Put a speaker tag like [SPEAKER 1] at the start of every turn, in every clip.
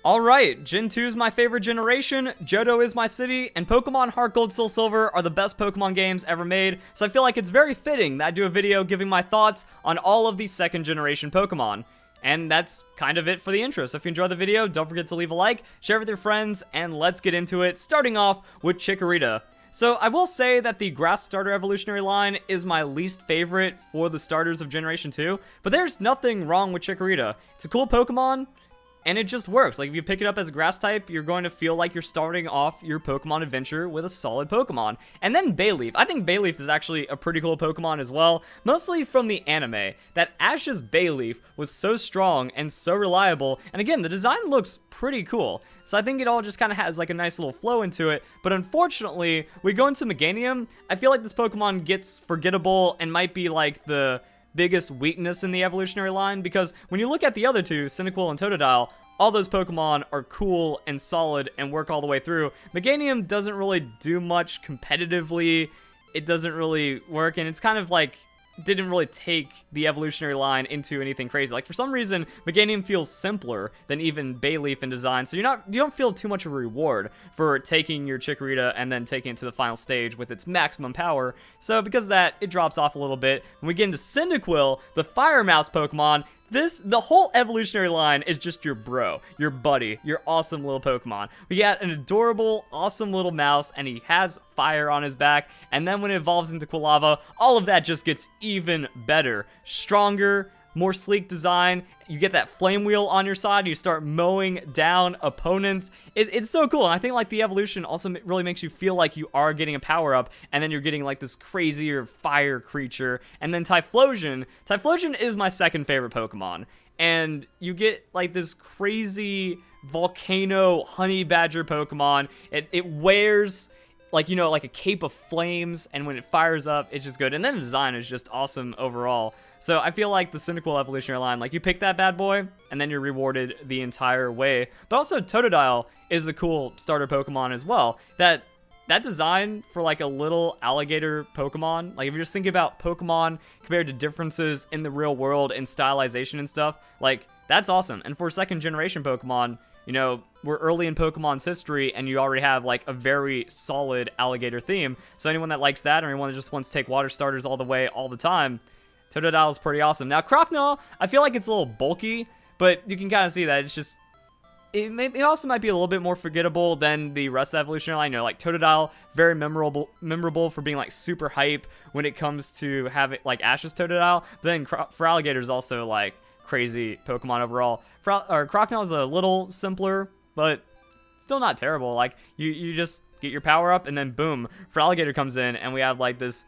[SPEAKER 1] Alright, Gen 2 is my favorite generation, Johto is my city, and Pokemon Heart Gold Soul Silver are the best Pokemon games ever made, so I feel like it's very fitting that I do a video giving my thoughts on all of these second generation Pokemon. And that's kind of it for the intro, so if you enjoyed the video, don't forget to leave a like, share with your friends, and let's get into it, starting off with Chikorita. So I will say that the Grass Starter Evolutionary line is my least favorite for the starters of Generation 2, but there's nothing wrong with Chikorita. It's a cool Pokemon, and it just works. Like, if you pick it up as a grass type, you're going to feel like you're starting off your Pokemon adventure with a solid Pokemon. And then Bayleaf. I think Bayleaf is actually a pretty cool Pokemon as well, mostly from the anime. That Ash's Bayleaf was so strong and so reliable, and again, the design looks pretty cool. So I think it all just kind of has like a nice little flow into it, but unfortunately, we go into Meganium, I feel like this Pokemon gets forgettable and might be like the biggest weakness in the evolutionary line, because when you look at the other two, Cyndaquil and Totodile, all those Pokemon are cool and solid and work all the way through. Meganium doesn't really do much competitively, it doesn't really work, and it's kind of like, didn't really take the evolutionary line into anything crazy. Like, for some reason, Meganium feels simpler than even Bayleaf in design, so you don't feel too much of a reward for taking your Chikorita and then taking it to the final stage with its maximum power. So because of that, it drops off a little bit. When we get into Cyndaquil, the Fire Mouse Pokemon, the whole evolutionary line is just your bro, your buddy, your awesome little Pokemon. We got an adorable, awesome little mouse, and he has fire on his back, and then when it evolves into Quilava, all of that just gets even better. Stronger, more sleek design, you get that flame wheel on your side, you start mowing down opponents. It's so cool, and I think like the evolution also really makes you feel like you are getting a power-up, and then you're getting like this crazier fire creature. And then Typhlosion is my second favorite Pokemon, and you get like this crazy volcano honey badger Pokemon. It wears like, you know, like a cape of flames, and when it fires up, it's just good. And then the design is just awesome overall. So I feel like the Cyndaquil evolutionary line, like, you pick that bad boy, and then you're rewarded the entire way. But also Totodile is a cool starter Pokemon as well. That design for like a little alligator Pokemon, like if you're just thinking about Pokemon compared to differences in the real world and stylization and stuff, like, that's awesome. And for second generation Pokemon, you know, we're early in Pokemon's history, and you already have like a very solid alligator theme. So anyone that likes that, or anyone that just wants to take water starters all the way, all the time, Totodile is pretty awesome. Now, Crocodile, I feel like it's a little bulky, but you can kind of see that it's just, it also might be a little bit more forgettable than the rest of the evolutionary line. You know, like Totodile, very memorable for being like super hype when it comes to having like Ash's Totodile. But then for alligators, also like crazy Pokemon overall. Crocodile is a little simpler, but still not terrible. Like, you just get your power up, and then boom, Feraligatr comes in, and we have like this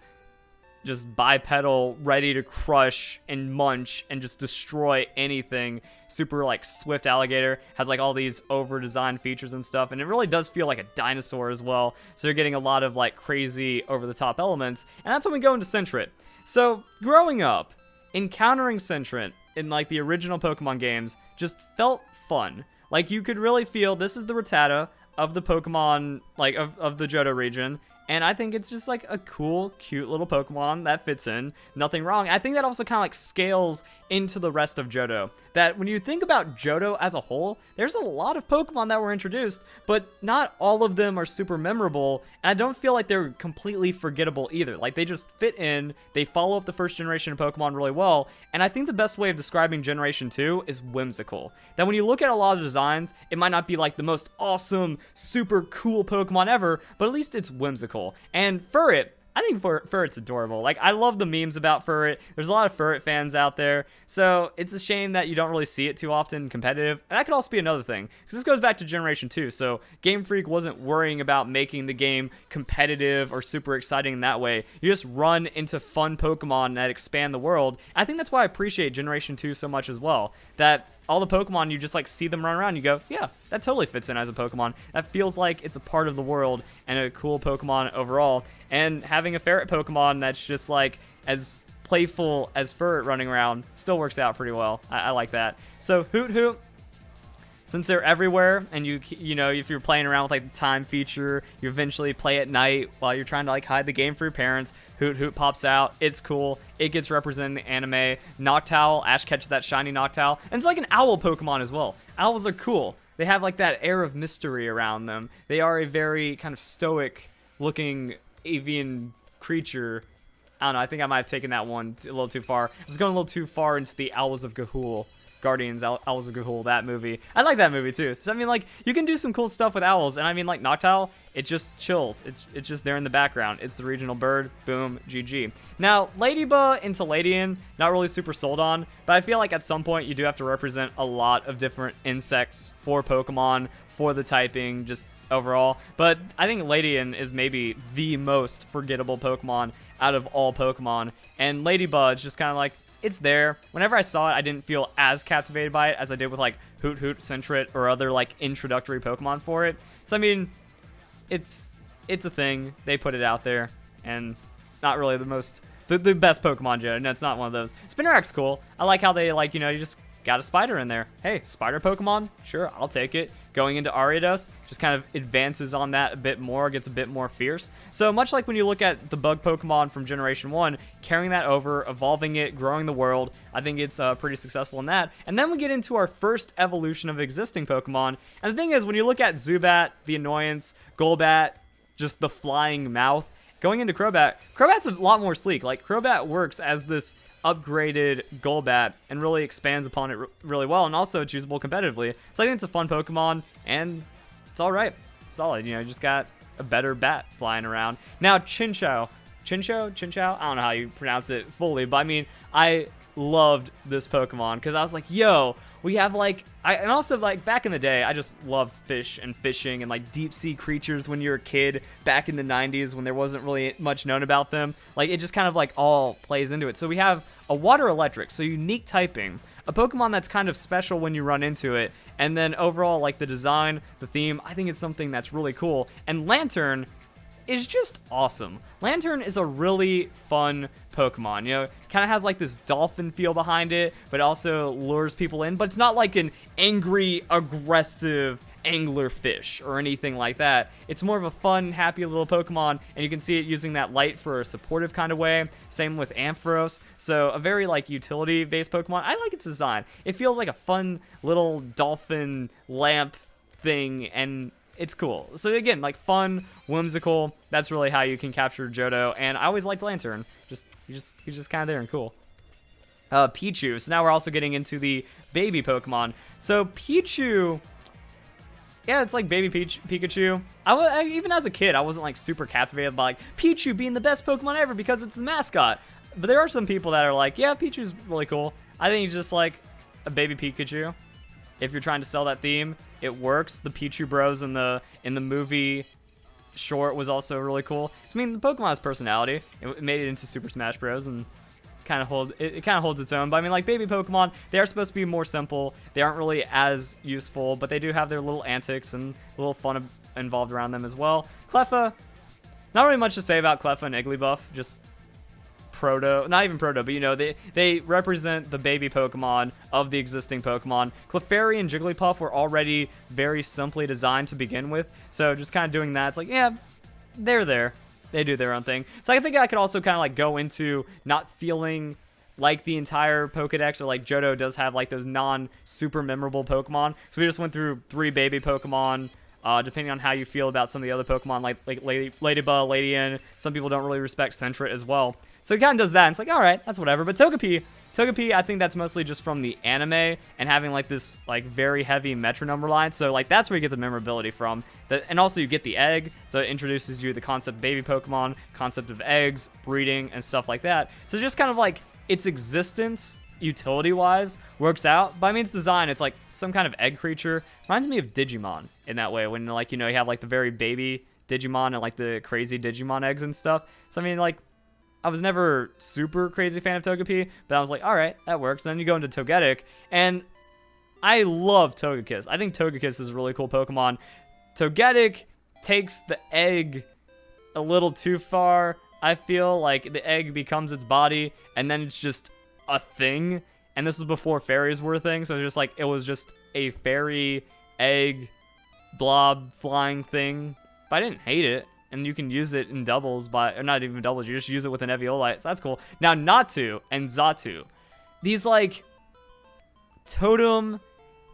[SPEAKER 1] just bipedal, ready to crush and munch and just destroy anything. Super like swift alligator, has like all these over-designed features and stuff, and it really does feel like a dinosaur as well. So you're getting a lot of like crazy over-the-top elements, and that's when we go into Sentret. So growing up, encountering Sentret in like the original Pokemon games just felt fun. Like, you could really feel this is the Rattata of the Pokemon, like of the Johto region. And I think it's just like a cool, cute little Pokemon that fits in. Nothing wrong. I think that also kind of like scales into the rest of Johto. That when you think about Johto as a whole, there's a lot of Pokemon that were introduced, but not all of them are super memorable. And I don't feel like they're completely forgettable either. Like, they just fit in, they follow up the first generation of Pokemon really well. And I think the best way of describing Generation 2 is whimsical. That when you look at a lot of the designs, it might not be like the most awesome, super cool Pokemon ever, but at least it's whimsical. And Furret, I think Furret's adorable. Like, I love the memes about Furret. There's a lot of Furret fans out there, so it's a shame that you don't really see it too often competitive. And that could also be another thing, because this goes back to Generation 2, so Game Freak wasn't worrying about making the game competitive or super exciting in that way. You just run into fun Pokemon that expand the world. I think that's why I appreciate Generation 2 so much as well. That all the Pokemon, you just like see them run around, you go, yeah, that totally fits in as a Pokemon. That feels like it's a part of the world and a cool Pokemon overall. And having a ferret Pokemon that's just like as playful as Furret running around still works out pretty well. I like that. So Hoot, since they're everywhere, and you know, if you're playing around with like the time feature, you eventually play at night while you're trying to like hide the game for your parents, Hoot pops out. It's cool. It gets represented in the anime. Noctowl, Ash catches that shiny Noctowl, and it's like an owl Pokemon as well. Owls are cool. they have like that air of mystery around them. They are a very kind of stoic looking avian creature. I don't know, I think I might have taken that one a little too far. I was going a little too far into the Owls of Ga'Hoole. Guardians, Owls of Ga'Hoole, that movie. I like that movie too. So I mean, like, you can do some cool stuff with owls, and I mean, like, Noctowl, it just chills. It's just there in the background. It's the regional bird. Boom, GG. Now, Ladybug into Ladian, not really super sold on, but I feel like at some point you do have to represent a lot of different insects for Pokemon, for the typing, just overall. But I think Ladian is maybe the most forgettable Pokemon out of all Pokemon, and Ladybug's just kind of like, it's there. Whenever I saw it, I didn't feel as captivated by it as I did with like Hoot Hoot, Sentret, or other like introductory Pokemon for it. So I mean, it's a thing. They put it out there, and not really the best Pokemon gen. No, it's not one of those. Spinarak's cool. I like how they like, you know, you just got a spider in there. Hey, spider Pokemon? Sure, I'll take it. Going into Ariados, just kind of advances on that a bit more, gets a bit more fierce. So much like when you look at the bug Pokemon from Generation 1, carrying that over, evolving it, growing the world, I think it's pretty successful in that. And then we get into our first evolution of existing Pokemon. And the thing is, when you look at Zubat, the Annoyance, Golbat, just the flying mouth, going into Crobat, Crobat's a lot more sleek. Like, Crobat works as this upgraded Golbat and really expands upon it really well, and also it's usable competitively. So I think it's a fun Pokemon, and it's alright. Solid, you know, you just got a better bat flying around. Now, Chinchou, I don't know how you pronounce it fully, but I mean, I loved this Pokemon, because I was like, yo, we have like, and also like back in the day, I just loved fish and fishing and like deep sea creatures when you're a kid back in the 90s when there wasn't really much known about them. Like, it just kind of like all plays into it. So we have a water electric, so unique typing, a Pokemon that's kind of special when you run into it, and then overall like the design, the theme, I think it's something that's really cool. And Lantern is just awesome. Lantern is a really fun Pokemon, you know, kind of has like this dolphin feel behind it, but also lures people in, but it's not like an angry, aggressive angler fish or anything like that. It's more of a fun, happy little Pokemon, and you can see it using that light for a supportive kind of way. Same with Ampharos, so a very like utility-based Pokemon. I like its design. It feels like a fun little dolphin lamp thing, and it's cool. So again, like fun, whimsical. That's really how you can capture Johto. And I always liked Lantern. He's just kind of there and cool. Pichu. So now we're also getting into the baby Pokemon. So Pichu, yeah, it's like baby Pikachu. Even as a kid, I wasn't like super captivated by like Pichu being the best Pokemon ever because it's the mascot. But there are some people that are like, yeah, Pichu's really cool. I think he's just like a baby Pikachu. If you're trying to sell that theme, it works. The Pichu Bros in the movie short was also really cool. So, I mean, the Pokemon has personality. It made it into Super Smash Bros. And kind of holds its own. But I mean, like baby Pokemon, they are supposed to be more simple. They aren't really as useful, but they do have their little antics and a little fun involved around them as well. Cleffa, not really much to say about Cleffa and Igglybuff. Just not even proto, but you know, they represent the baby Pokemon of the existing Pokemon. Clefairy and Jigglypuff were already very simply designed to begin with, so just kind of doing that, it's like, yeah, they're there. They do their own thing. So I think I could also kind of like go into not feeling like the entire Pokedex, or like Johto does have like those non-super memorable Pokemon. So we just went through 3 baby Pokemon. Depending on how you feel about some of the other Pokemon, like Ladybug, Ladian, some people don't really respect Sentret as well. So it kind of does that, and it's like, alright, that's whatever. But Togepi, I think that's mostly just from the anime, and having like this like very heavy metronome line, so like that's where you get the memorability from. And also you get the egg, so it introduces you to the concept of baby Pokemon, concept of eggs, breeding, and stuff like that. So just kind of like its existence, utility-wise, works out. But I mean, its design, it's like some kind of egg creature. Reminds me of Digimon in that way, when like, you know, you have like the very baby Digimon and like the crazy Digimon eggs and stuff. So I mean, like, I was never super crazy fan of Togepi, but I was like, alright, that works. And then you go into Togetic, and I love Togekiss. I think Togekiss is a really cool Pokemon. Togetic takes the egg a little too far. I feel like the egg becomes its body, and then it's just a thing. And this was before fairies were a thing, so just like, it was just a fairy egg blob flying thing. But I didn't hate it. And you can use it in doubles, or not even doubles, you just use it with an Eeveeolite, so that's cool. Now, Natu and Xatu. These, like, totem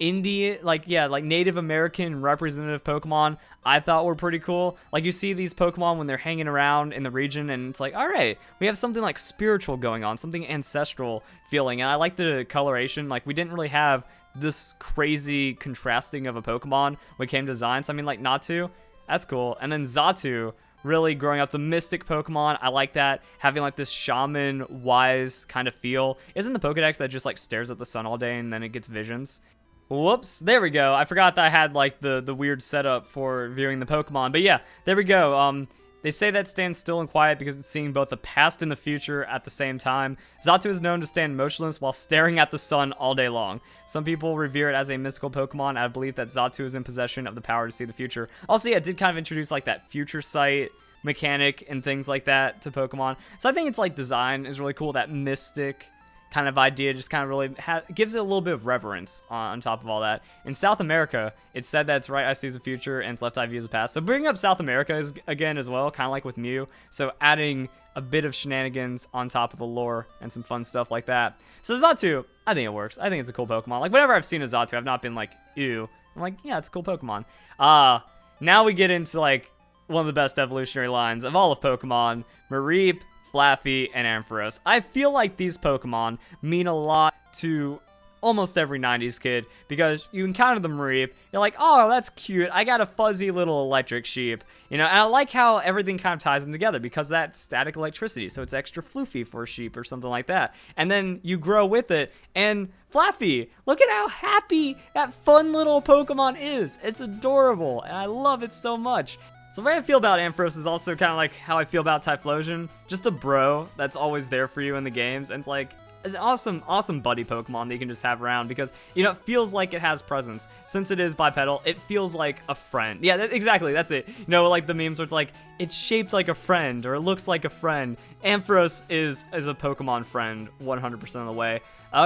[SPEAKER 1] Indian, like, yeah, like Native American representative Pokemon I thought were pretty cool. Like, you see these Pokemon when they're hanging around in the region, and it's like, all right, we have something like spiritual going on, something ancestral feeling, and I like the coloration. Like, we didn't really have this crazy contrasting of a Pokemon when it came to design, so I mean, like, Natu, that's cool. And then Xatu, really growing up the mystic Pokemon, I like that, having like this shaman wise kind of feel. Isn't the Pokedex that just like stares at the sun all day and then it gets visions? Whoops, there we go. I forgot that I had like the weird setup for viewing the Pokemon, but yeah, there we go. They say that stands still and quiet because it's seeing both the past and the future at the same time. Xatu is known to stand motionless while staring at the sun all day long. Some people revere it as a mystical Pokemon. I believe that Xatu is in possession of the power to see the future. Also, yeah, it did kind of introduce like that future sight mechanic and things like that to Pokemon. So I think it's like design is really cool. That mystic kind of idea just kind of really gives it a little bit of reverence on top of all that. In South America, it's said that its right eye sees the future and its left eye views the past. So bringing up South America is, again, as well, kind of like with Mew. So adding a bit of shenanigans on top of the lore and some fun stuff like that. So Xatu, I think it works. I think it's a cool Pokemon. Like, whenever I've seen a Xatu, I've not been like, ew. I'm like, yeah, it's a cool Pokemon. Now we get into like one of the best evolutionary lines of all of Pokemon, Mareep, Flaffy, and Ampharos. I feel like these Pokemon mean a lot to almost every 90s kid because you encounter the Mareep, you're like, oh, that's cute. I got a fuzzy little electric sheep. You know, and I like how everything kind of ties them together because that's static electricity, so it's extra floofy for a sheep or something like that. And then you grow with it, and Flaffy, look at how happy that fun little Pokemon is. It's adorable, and I love it so much. So the way I feel about Ampharos is also kind of like how I feel about Typhlosion. Just a bro that's always there for you in the games. And it's like an awesome buddy Pokemon that you can just have around because, you know, it feels like it has presence. Since it is bipedal, it feels like a friend. Yeah, exactly, that's it. You know, like the memes where it's like, it's shaped like a friend or it looks like a friend. Ampharos is a Pokemon friend 100% of the way.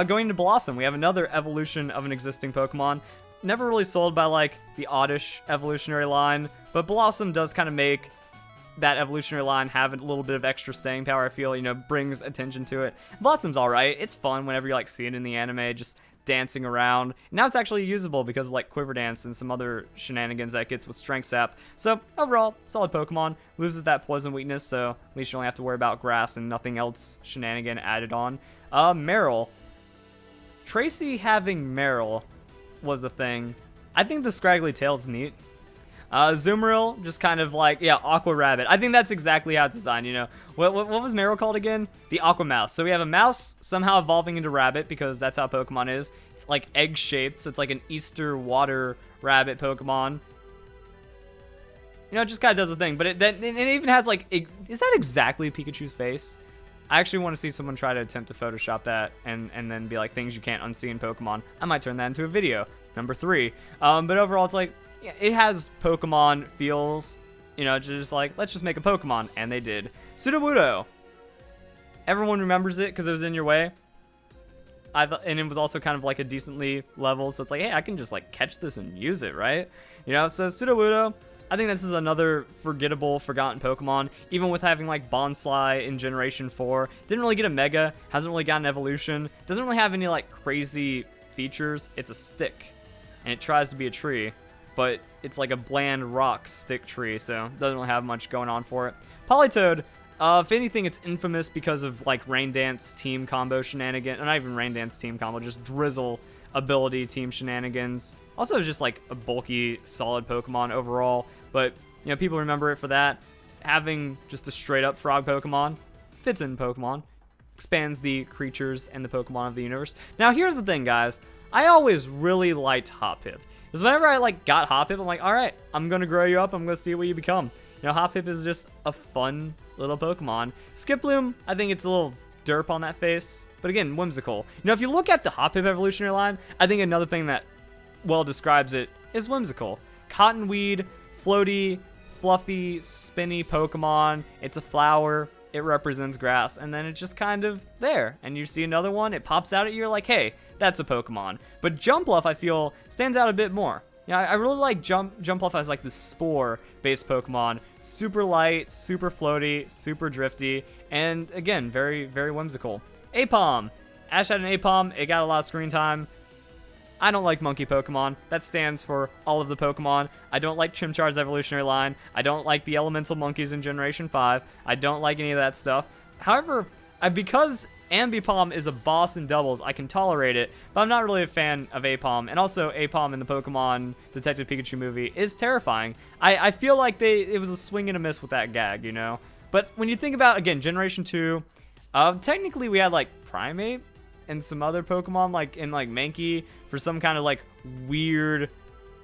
[SPEAKER 1] Going to Bellossom, we have another evolution of an existing Pokemon. Never really sold by like the Oddish evolutionary line, but Bellossom does kind of make that evolutionary line have a little bit of extra staying power, I feel, you know, brings attention to it. Blossom's alright, it's fun whenever you like see it in the anime, just dancing around. Now it's actually usable because of like Quiver Dance and some other shenanigans that it gets with Strength Sap. So overall, solid Pokemon, loses that poison weakness, so at least you only have to worry about grass and nothing else shenanigan added on. Marill. Tracy having Marill was a thing. I think the scraggly tail's neat. Zoomeril, just kind of like, yeah, Aqua Rabbit. I think that's exactly how it's designed, you know. What was Marill called again? The Aqua Mouse. So we have a mouse somehow evolving into rabbit because that's how Pokemon is. It's like egg-shaped, so it's like an Easter water rabbit Pokemon. You know, it just kind of does the thing. But it even has like, is that exactly Pikachu's face? I actually want to see someone try to attempt to Photoshop that and then be like things you can't unsee in Pokemon. I might turn that into a video. Number 3. But overall, it's like, yeah, it has Pokemon feels, you know, just like, let's just make a Pokemon. And they did. Sudowoodo. Everyone remembers it because it was in your way. And it was also kind of like a decently leveled. So it's like, hey, I can just like catch this and use it, right? You know, so Sudowoodo. I think this is another forgettable, forgotten Pokemon. Even with having like Bonsly in Generation 4. Didn't really get a Mega. Hasn't really gotten evolution. Doesn't really have any like crazy features. It's a stick. And it tries to be a tree. But it's like a bland rock stick tree. So doesn't really have much going on for it. Politoed. If anything, it's infamous because of like Rain Dance team combo shenanigans. Not even Rain Dance team combo. Just Drizzle ability team shenanigans. Also just like a bulky, solid Pokemon overall. But, you know, people remember it for that. Having just a straight-up frog Pokemon fits in Pokemon. Expands the creatures and the Pokemon of the universe. Now, here's the thing, guys. I always really liked Hoppip. Because whenever I, like, got Hoppip, I'm like, alright, I'm going to grow you up. I'm going to see what you become. You know, Hoppip is just a fun little Pokemon. Skiploom, I think it's a little derp on that face. But again, whimsical. You know, if you look at the Hoppip evolutionary line, I think another thing that well describes it is whimsical. Cottonweed, floaty, fluffy, spinny Pokemon. It's a flower. It represents grass. And then it's just kind of there. And you see another one. It pops out at you. You're like, hey, that's a Pokemon. But Jumpluff, I feel, stands out a bit more. Yeah, I really like Jumpluff as like the spore-based Pokemon. Super light, super floaty, super drifty. And again, very, very whimsical. Apom. Ash had an Apom. It got a lot of screen time. I don't like monkey Pokemon. That stands for all of the Pokemon. I don't like Chimchar's evolutionary line. I don't like the elemental monkeys in Generation 5. I don't like any of that stuff. However, because Ambipom is a boss in doubles, I can tolerate it, but I'm not really a fan of Apom. And also, Apom in the Pokemon Detective Pikachu movie is terrifying. I feel like it was a swing and a miss with that gag, you know? But when you think about, again, Generation 2, technically we had, like, Primeape and some other Pokemon, like, in, like, Mankey for some kind of, like, weird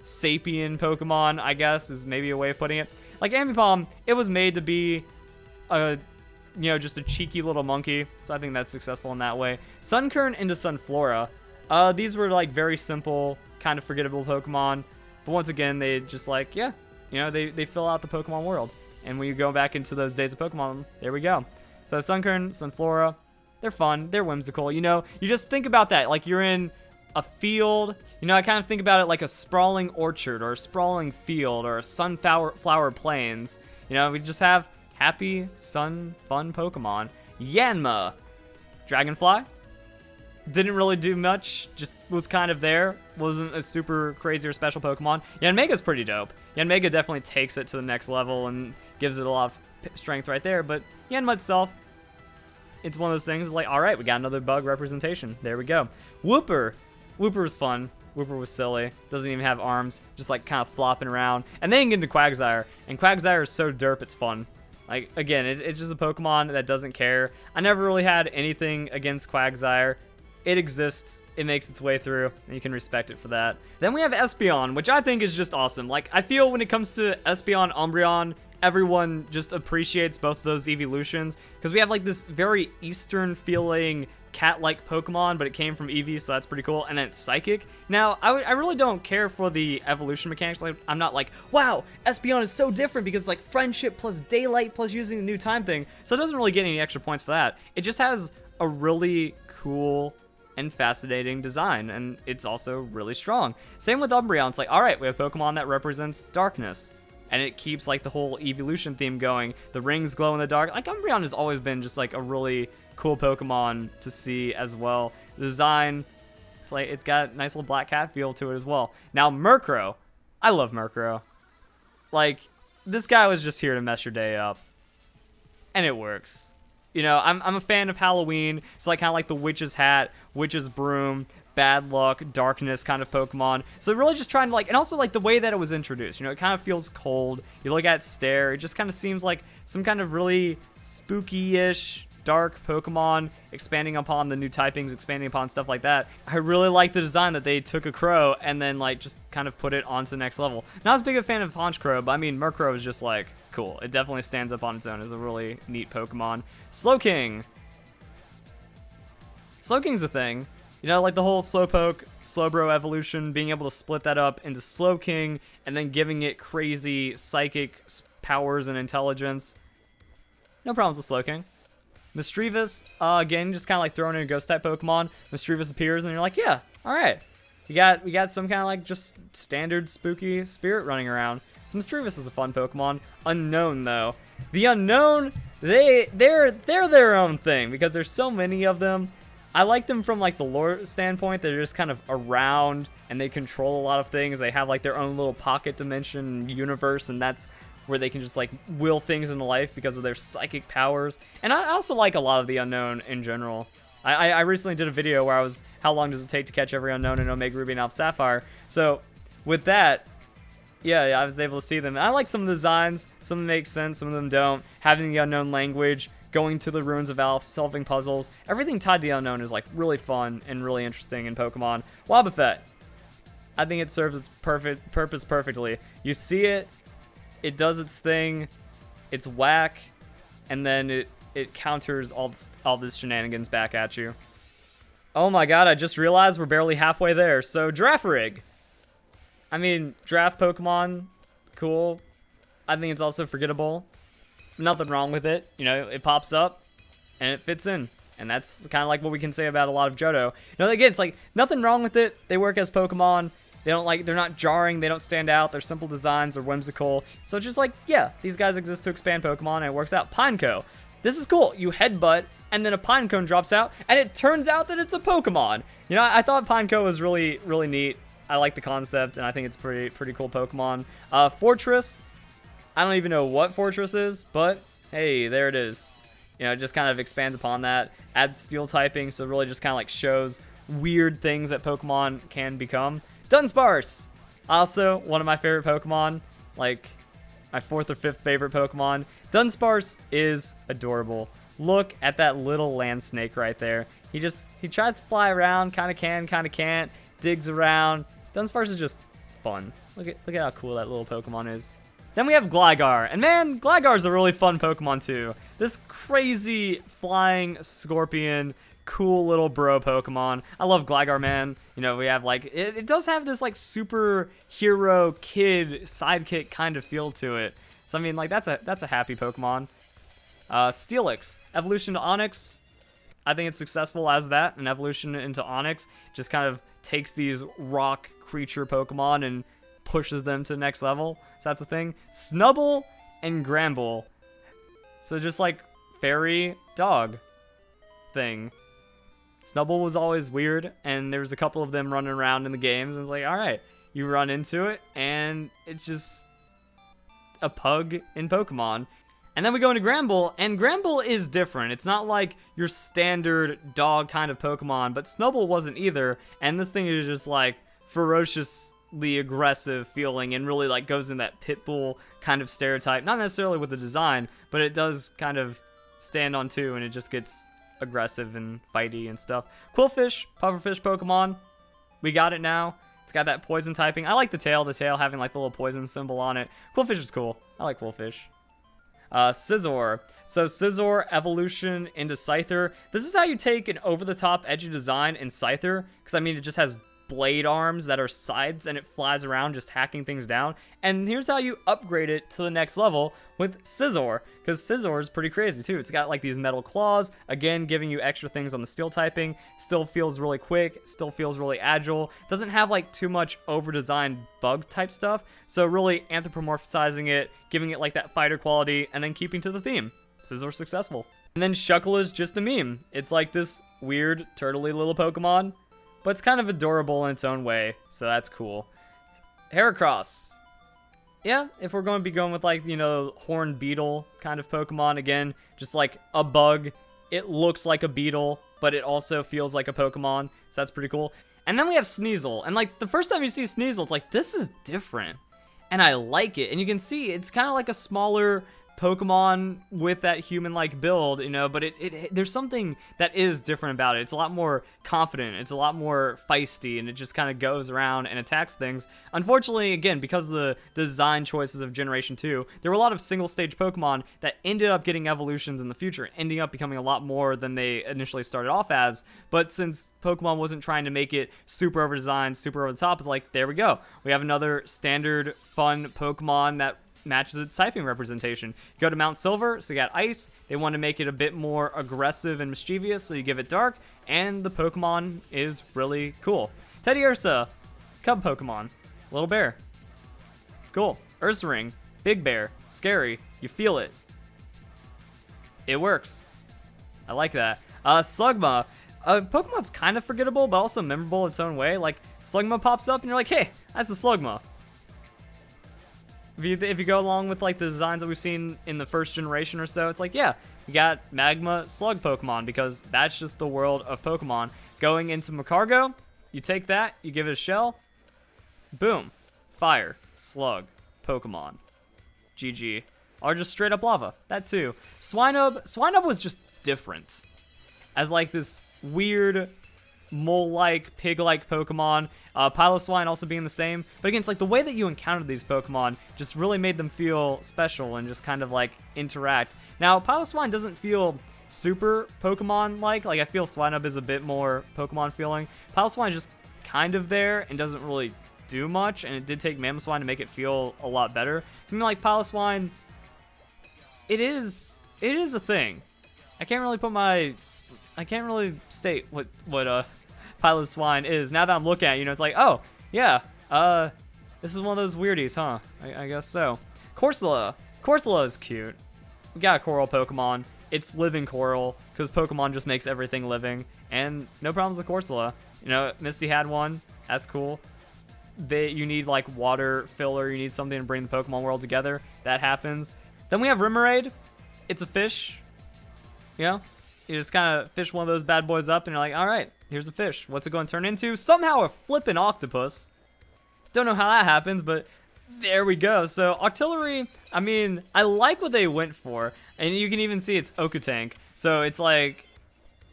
[SPEAKER 1] sapien Pokemon, I guess, is maybe a way of putting it. Like, Ambipom, it was made to be a, you know, just a cheeky little monkey, so I think that's successful in that way. Sunkern into Sunflora. These were, like, very simple, kind of forgettable Pokemon, but once again, they just, like, yeah, you know, they fill out the Pokemon world. And when you go back into those days of Pokemon, there we go. So Sunkern, Sunflora, they're fun, they're whimsical, you know? You just think about that, like you're in a field, you know, I kind of think about it like a sprawling orchard or a sprawling field or a sunflower plains. You know, we just have happy, fun Pokemon. Yanma, Dragonfly. Didn't really do much, just was kind of there. Wasn't a super crazy or special Pokemon. Yanmega's pretty dope. Yanmega definitely takes it to the next level and gives it a lot of strength right there, but Yanma itself, it's one of those things like, alright, we got another bug representation. There we go. Wooper. Wooper was fun. Wooper was silly. Doesn't even have arms. Just like kind of flopping around. And then you get into Quagsire. And Quagsire is so derp, it's fun. Like, again, it's just a Pokemon that doesn't care. I never really had anything against Quagsire. It exists. It makes its way through, and you can respect it for that. Then we have Espeon, which I think is just awesome. Like, I feel when it comes to Espeon, Umbreon, everyone just appreciates both of those Eeveelutions, because we have, like, this very Eastern-feeling cat-like Pokemon, but it came from Eevee, so that's pretty cool. And then it's Psychic. Now, I really don't care for the evolution mechanics. Like, I'm not like, wow, Espeon is so different because, like, friendship plus daylight plus using the new time thing, so it doesn't really get any extra points for that. It just has a really cool and fascinating design, and it's also really strong. Same with Umbreon. It's like, alright, we have Pokemon that represents darkness, and it keeps like the whole evolution theme going. The rings glow in the dark. Like, Umbreon has always been just like a really cool Pokemon to see as well. The design, it's like, it's got a nice little black cat feel to it as well. Now Murkrow, I love Murkrow. Like, this guy was just here to mess your day up, and it works. You know, I'm a fan of Halloween. It's like kind of like the witch's hat, witch's broom, bad luck, darkness kind of Pokemon. So really just trying to like, and also like the way that it was introduced, you know, it kind of feels cold. You look at it stare, it just kind of seems like some kind of really spooky-ish dark Pokemon, expanding upon the new typings, expanding upon stuff like that. I really like the design that they took a crow and then like just kind of put it onto the next level. Not as big a fan of Honchkrow, but I mean Murkrow is just like cool. It definitely stands up on its own as a really neat Pokemon. Slowking. Slowking's a thing. You know, like the whole Slowpoke, Slowbro evolution, being able to split that up into Slowking and then giving it crazy psychic powers and intelligence. No problems with Slowking. Misdreavus, again, just kind of like throwing in a ghost type Pokemon. Misdreavus appears and you're like, yeah, alright. We got some kind of like just standard spooky spirit running around. So Misdreavus is a fun Pokemon. Unown though. The Unown, they're their own thing because there's so many of them. I like them from like the lore standpoint. They're just kind of around and they control a lot of things. They have like their own little pocket dimension universe, and that's where they can just like will things into life because of their psychic powers. And I also like a lot of the Unown in general. I recently did a video where I was, how long does it take to catch every Unown in Omega Ruby and Alpha Sapphire? So with that, yeah, I was able to see them. I like some of the designs. Some of them make sense, some of them don't. Having the Unown language, going to the ruins of Alpha, solving puzzles. Everything tied to the Unown is like really fun and really interesting in Pokemon. Wobbuffet. I think it serves its purpose perfectly. You see it, it does its thing, it's whack, and then it counters all this shenanigans back at you. Oh my god, I just realized we're barely halfway there. So, Girafarig. I mean, draft Pokemon, cool. I think it's also forgettable. Nothing wrong with it. You know, it pops up, and it fits in. And that's kind of like what we can say about a lot of Johto. You know, again, it's like, nothing wrong with it. They work as Pokemon. They're not jarring, they don't stand out, they're simple designs, they're whimsical. So just like, yeah, these guys exist to expand Pokemon and it works out. Pineco. this is cool. You headbutt, and then a Pinecone drops out, and it turns out that it's a Pokemon. You know, I thought Pinecone was really, really neat. I like the concept, and I think it's pretty cool Pokemon. Fortress, I don't even know what Fortress is, but hey, there it is. You know, it just kind of expands upon that, adds Steel typing, so it really just kind of like shows weird things that Pokemon can become. Dunsparce, also one of my favorite Pokemon, like my 4th or 5th favorite Pokemon. Dunsparce is adorable. Look at that little land snake right there. He tries to fly around, kind of can, kind of can't, digs around. Dunsparce is just fun. Look at how cool that little Pokemon is. Then we have Gligar, and man, Gligar's a really fun Pokemon too. This crazy flying scorpion, cool little bro Pokemon. I love Gligar, man. You know, we have like, it does have this like superhero kid sidekick kind of feel to it. So I mean, like that's a happy Pokemon. Steelix, evolution to Onix. I think it's successful as that, an evolution into Onix. Just kind of takes these rock creature Pokemon and pushes them to the next level. So that's the thing. Snubbull and Gramble. So just like fairy dog thing. Snubbull was always weird, and there was a couple of them running around in the games, and it's like, alright, you run into it, and it's just a pug in Pokemon. And then we go into Gramble, and Gramble is different. It's not like your standard dog kind of Pokemon, but Snubbull wasn't either, and this thing is just like ferociously aggressive feeling and really like goes in that pit bull kind of stereotype. Not necessarily with the design, but it does kind of stand on two, and it just gets aggressive and fighty and stuff. Quillfish, pufferfish Pokemon. We got it now. It's got that poison typing. I like the tail having like the little poison symbol on it. Quillfish is cool. I like Quillfish. Scizor. So Scizor evolution into Scyther. This is how you take an over-the-top edgy design in Scyther, because I mean it just has blade arms that are sides and it flies around just hacking things down. And here's how you upgrade it to the next level with Scizor, because Scizor is pretty crazy too. It's got like these metal claws, again giving you extra things on the steel typing. Still feels really quick, still feels really agile. Doesn't have like too much over-designed bug type stuff, so really anthropomorphizing it, giving it like that fighter quality, and then keeping to the theme. Scizor successful. And then Shuckle is just a meme. It's like this weird turtly little Pokemon, but it's kind of adorable in its own way, so that's cool. Heracross. Yeah, if we're going to be going with like, you know, horned beetle kind of Pokemon, again, just like a bug. It looks like a beetle, but it also feels like a Pokemon, so that's pretty cool. And then we have Sneasel, and like the first time you see Sneasel, it's like, this is different, and I like it. And you can see it's kind of like a smaller Pokemon with that human-like build, you know, but there's something that is different about it. It's a lot more confident, it's a lot more feisty, and it just kind of goes around and attacks things. Unfortunately, again, because of the design choices of Generation 2, there were a lot of single-stage Pokemon that ended up getting evolutions in the future, ending up becoming a lot more than they initially started off as. But since Pokemon wasn't trying to make it super over-designed, super over-the-top, it's like, there we go. We have another standard, fun Pokemon that matches its typing representation. You go to Mount Silver, so you got Ice. They want to make it a bit more aggressive and mischievous, so you give it Dark, and the Pokemon is really cool. Teddiursa, cub Pokemon, little bear. Cool. Ursaring, big bear, scary, you feel it. It works. I like that. Slugma, Pokemon's kind of forgettable, but also memorable in its own way. Like, Slugma pops up, and you're like, hey, that's a Slugma. If you go along with like the designs that we've seen in the first generation or so, it's like, yeah, you got Magma Slug Pokemon, because that's just the world of Pokemon. Going into Macargo, you take that, you give it a shell, boom, fire, slug, Pokemon, GG. Or just straight up lava, that too. Swinub was just different, as like this weird mole-like, pig-like Pokemon. Piloswine also being the same. But again, it's like the way that you encountered these Pokemon just really made them feel special and just kind of like interact. Now, Piloswine doesn't feel super Pokemon-like. Like, I feel Swinub is a bit more Pokemon feeling. Piloswine is just kind of there and doesn't really do much, and it did take Mamoswine to make it feel a lot better. Something like Piloswine, it is a thing. I can't really state what Piloswine is. Now that I'm looking at it, you know, it's like, oh, yeah, this is one of those weirdies, huh? I guess so. Corsola is cute. We got a Coral Pokemon. it's living coral, because Pokemon just makes everything living, and no problems with Corsola. You know, Misty had one, that's cool. You need like water filler, you need something to bring the Pokemon world together, that happens. Then we have Remoraid, it's a fish, you know? You just kind of fish one of those bad boys up, and you're like, all right, here's a fish. What's it going to turn into? Somehow a flippin' octopus. Don't know how that happens, but there we go. So Octillery, I mean, I like what they went for, and you can even see it's Okotank. So it's like,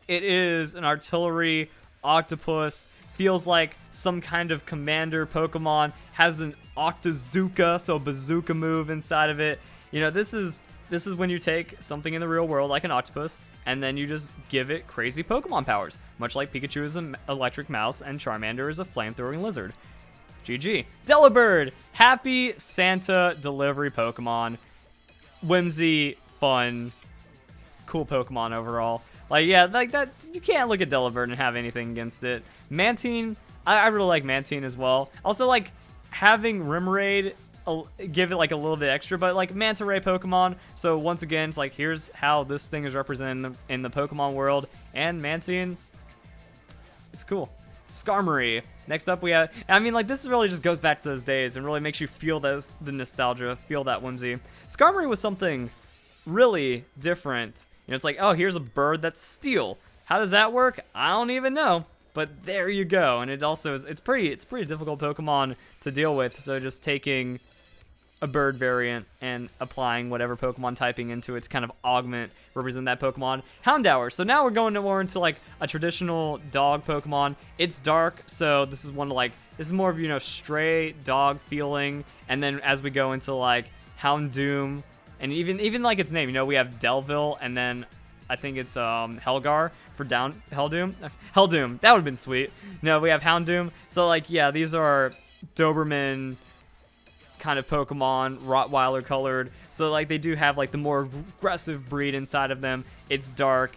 [SPEAKER 1] it is an artillery octopus. Feels like some kind of commander Pokemon. Has an Octazooka, so a bazooka move inside of it. You know, this is when you take something in the real world like an octopus, and then you just give it crazy Pokemon powers. Much like Pikachu is an electric mouse, and Charmander is a flamethrowing lizard. GG. Delibird! Happy Santa delivery Pokemon. Whimsy, fun, cool Pokemon overall. Like, yeah, like that, you can't look at Delibird and have anything against it. Mantine, I really like Mantine as well. Also, like, having Remoraid give it like a little bit extra, but like Manta Ray Pokemon. So once again, it's like, here's how this thing is represented in the Pokemon world, and Mantine, it's cool. Skarmory. Next up we have, I mean, like, this really just goes back to those days and really makes you feel the nostalgia, feel that whimsy. Skarmory was something really different. You know, it's like, oh, here's a bird that's steel. How does that work? I don't even know. But there you go. And it also is, it's pretty difficult Pokemon to deal with. So just taking a bird variant and applying whatever Pokemon typing into its kind of augment, represent that Pokemon. Houndour. So now we're going more into like a traditional dog Pokemon. It's dark, so this is one of like, this is more of, you know, stray dog feeling. And then as we go into like Houndoom, and even like its name, you know, we have Delville, and then I think it's Helgar for Heldoom. Heldoom, that would have been sweet. No, we have Houndoom. So like, yeah, these are Doberman kind of Pokemon, Rottweiler colored. So like, they do have like the more aggressive breed inside of them. It's dark,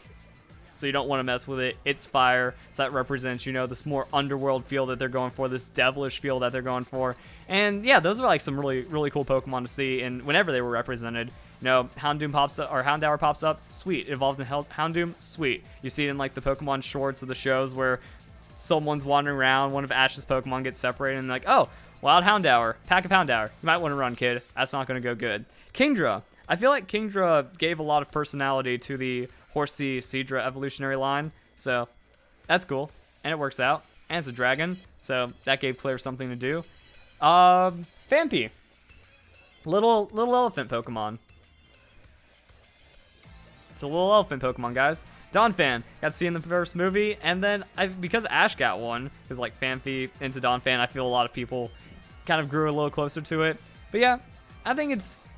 [SPEAKER 1] so you don't want to mess with it. It's fire, so that represents, you know, this more underworld feel that they're going for, this devilish feel that they're going for. And yeah, those are like some really cool Pokemon to see, and whenever they were represented. You know, Houndoom pops up, or Houndour pops up, sweet. It evolves in Houndoom, sweet. You see it in like the Pokemon shorts of the shows where someone's wandering around, one of Ash's Pokemon gets separated, and like, oh, wild Houndour, pack of Houndour. You might want to run, kid. That's not going to go good. Kingdra. I feel like Kingdra gave a lot of personality to the Horsey Seadra evolutionary line, so that's cool, and it works out. And it's a dragon, so that gave Claire something to do. Phanpy. Little elephant Pokemon. It's a little elephant Pokemon, guys. Donphan, got to see in the first movie, and then because Ash got one, because like Phanpy into Donphan, I feel a lot of people kind of grew a little closer to it. But yeah, I think it's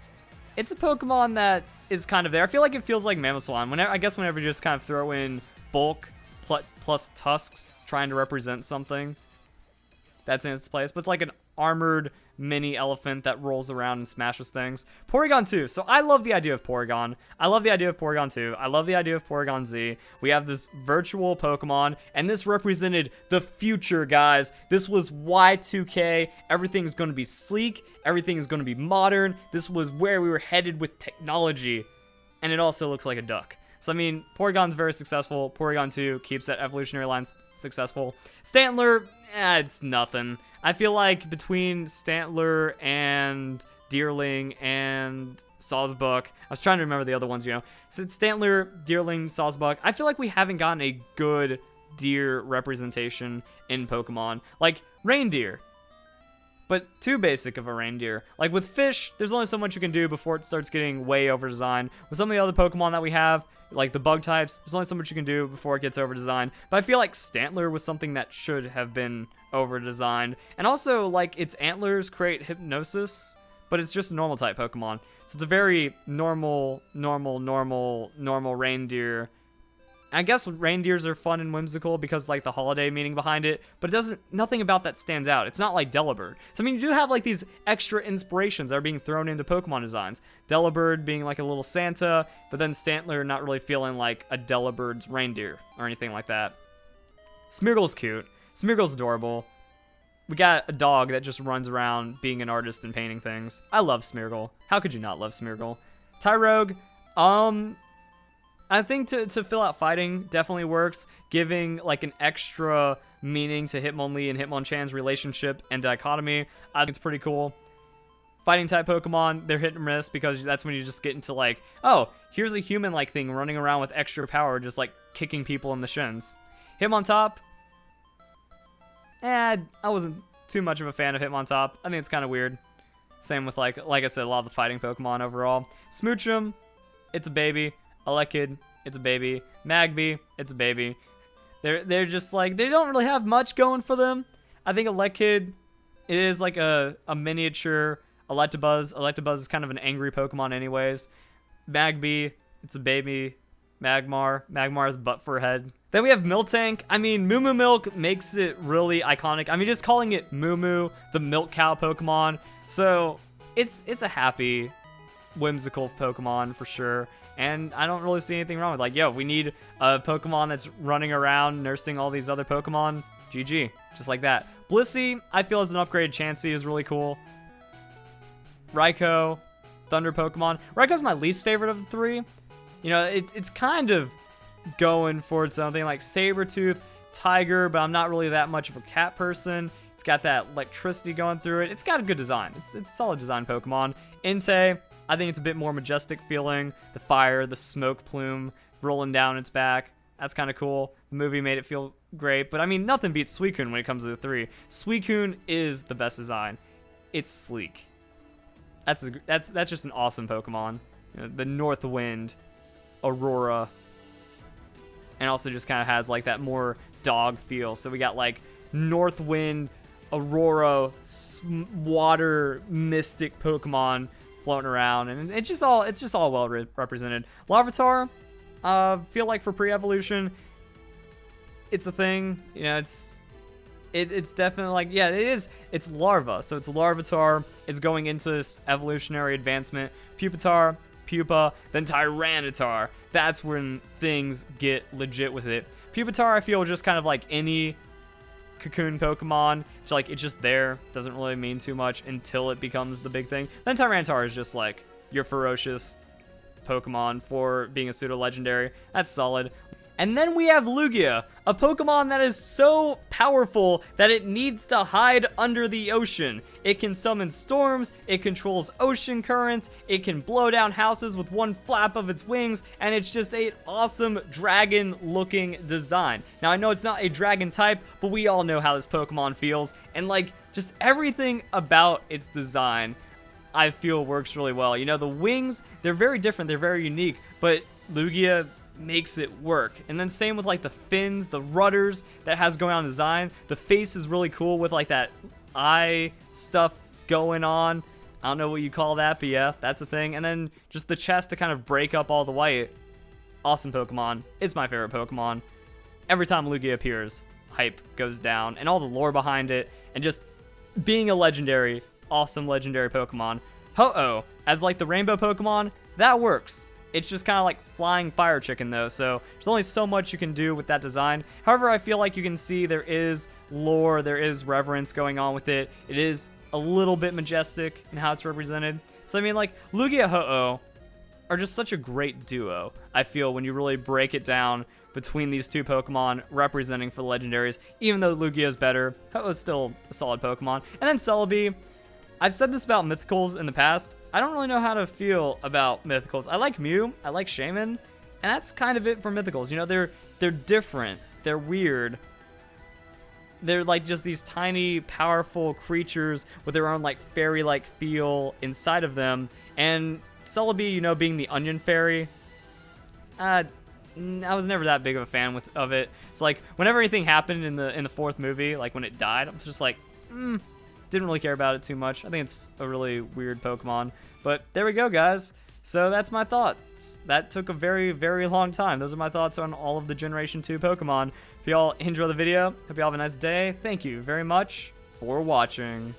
[SPEAKER 1] a Pokemon that is kind of there. I feel like it feels like Mamoswine. Whenever you just kind of throw in bulk plus tusks, trying to represent something, that's in its place. But it's like an armored mini elephant that rolls around and smashes things. Porygon 2. So I love the idea of Porygon. I love the idea of Porygon 2. I love the idea of Porygon Z. We have this virtual Pokemon, and this represented the future, guys. This was Y2K. Everything is going to be sleek. Everything is going to be modern. This was where we were headed with technology. And it also looks like a duck. So, I mean, Porygon's very successful. Porygon 2 keeps that evolutionary line successful. Stantler, it's nothing. I feel like between Stantler and Deerling and Sawsbuck, I was trying to remember the other ones, you know. So Stantler, Deerling, Sawsbuck, I feel like we haven't gotten a good deer representation in Pokemon. Like, reindeer, but too basic of a reindeer. Like with fish, there's only so much you can do before it starts getting way over-designed. With some of the other Pokemon that we have, like the bug types, there's only so much you can do before it gets over-designed. But I feel like Stantler was something that should have been over-designed. And also, like, its antlers create hypnosis, but it's just a normal type Pokemon. So it's a very normal reindeer. I guess reindeers are fun and whimsical because like the holiday meaning behind it, but nothing about that stands out. It's not like Delibird. So I mean, you do have like these extra inspirations that are being thrown into Pokemon designs. Delibird being like a little Santa, but then Stantler not really feeling like a Delibird's reindeer or anything like that. Smeargle's cute. Smeargle's adorable. We got a dog that just runs around being an artist and painting things. I love Smeargle. How could you not love Smeargle? Tyrogue, I think to fill out fighting definitely works, giving like an extra meaning to Hitmonlee and Hitmonchan's relationship and dichotomy. I think it's pretty cool. Fighting type Pokemon, they're hit and miss because that's when you just get into like, oh, here's a human-like thing running around with extra power, just like kicking people in the shins. Hitmontop, I wasn't too much of a fan of Hitmontop. I think it's kind of weird. Same with like I said, a lot of the fighting Pokemon overall. Smoochum, it's a baby. Elekid, it's a baby. Magby, it's a baby. They're just like, they don't really have much going for them. I think Elekid is like a miniature Electabuzz. Electabuzz is kind of an angry Pokemon anyways. Magby, it's a baby. Magmar is butt for a head. Then we have Miltank. I mean, Moo Moo Milk makes it really iconic. I mean, just calling it Moo Moo, the milk cow Pokemon. So it's a happy, whimsical Pokemon for sure. And I don't really see anything wrong with like, yo, we need a Pokemon that's running around nursing all these other Pokemon. GG, just like that. Blissey, I feel as an upgraded Chansey is really cool. Raikou, Thunder Pokemon. Raikou's my least favorite of the three. You know, it's kind of going for something like Sabretooth, Tiger, but I'm not really that much of a cat person. It's got that electricity going through it. It's got a good design. It's a solid design Pokemon. Entei, I think it's a bit more majestic feeling. The fire, the smoke plume rolling down its back. That's kind of cool. The movie made it feel great, but I mean, nothing beats Suicune when it comes to the three. Suicune is the best design. It's sleek. That's just an awesome Pokemon. You know, the North Wind, Aurora, and also just kind of has like that more dog feel. So we got like North Wind, Aurora, water mystic Pokemon floating around, and it's just all well represented. Larvitar, feel like for pre-evolution, it's a thing. You know, it's definitely like, yeah, it is. It's larva, so it's Larvitar. It's going into this evolutionary advancement. Pupitar, Pupa, then Tyranitar. That's when things get legit with it. Pupitar, I feel just kind of like any cocoon Pokemon. It's like, it's just there. Doesn't really mean too much until it becomes the big thing. Then Tyranitar is just like your ferocious Pokemon for being a pseudo-legendary. That's solid. And then we have Lugia, a Pokemon that is so powerful that it needs to hide under the ocean. It can summon storms, it controls ocean currents, it can blow down houses with one flap of its wings, and it's just an awesome dragon-looking design. Now, I know it's not a dragon type, but we all know how this Pokemon feels, and like, just everything about its design, I feel works really well. You know, the wings, they're very different, they're very unique, but Lugia makes it work. And then same with like the fins, the rudders that has going on design. The face is really cool with like that eye stuff going on. I don't know what you call that, but yeah, that's a thing. And then just the chest to kind of break up all the white. Awesome Pokemon. It's my favorite Pokemon. Every time Lugia appears, hype goes down, and all the lore behind it, and just being a legendary, awesome legendary Pokemon. Ho-Oh, as like the rainbow Pokemon, that works. It's just kind of like flying fire chicken though, so there's only so much you can do with that design. However, I feel like you can see there is lore, there is reverence going on with it. It is a little bit majestic in how it's represented. So I mean, like, Lugia and Ho-Oh are just such a great duo, I feel, when you really break it down between these two Pokemon representing for the legendaries. Even though Lugia is better, Ho-Oh is still a solid Pokemon. And then Celebi, I've said this about Mythicals in the past. I don't really know how to feel about Mythicals. I like Mew, I like Shaman, and that's kind of it for Mythicals. You know, they're different, they're weird. They're like just these tiny, powerful creatures with their own like fairy-like feel inside of them. And Celebi, you know, being the onion fairy, I was never that big of a fan of it. It's like whenever anything happened in the fourth movie, like when it died, I was just like, didn't really care about it too much. I think it's a really weird Pokemon. But there we go, guys. So that's my thoughts. That took a very, very long time. Those are my thoughts on all of the Generation 2 Pokemon. If y'all enjoy the video, hope y'all have a nice day. Thank you very much for watching.